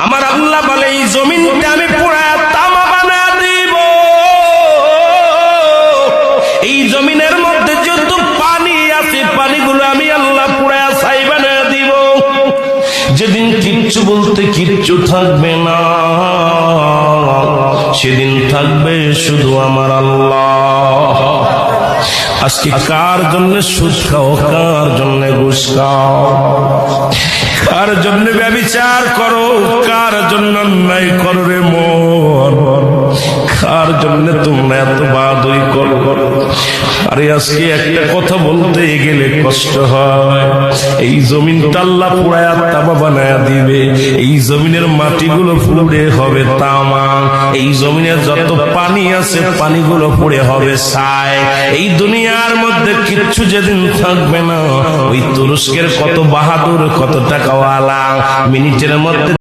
আমার আল্লাহ বলে এই জমিনটা আমি পুরায়া তামা বানা দিব। এই জমিনের মধ্যে যত পানি আছে পানিগুলো আমি আল্লাহ পুরায়া ছাই বানা দিব। যেদিন কিচ্ছু বলতে কিচ্ছু থাকবে না, সেদিন থাকবে শুধু আমার আল্লাহ। আজকে কার জন্য সুদ খাও, কার জন্য ঘুষ খাও, কার জন্য ব্যভিচার করো, কার জন্য অন্যায় করো রে মন, কার জন্য তোমরা এত বাদই করো। আরে আজকে একটা কথা বলতে গেলে কষ্ট হয়। এই জমিনটা আল্লাহ পুরায়া তামা বানায়া দিবে। এই জমিনের মাটিগুলো পুড়ে হবে তামা। এই জমিনের যত পানি আছে পানিগুলো পুড়ে হবে ছাই। এই দুনিয়ার মধ্যে কিচ্ছু যেদিন থাকবে না, ওই তুরস্কের কত বাহাদুর, কত টাকাওয়ালা মিনিটের মধ্যে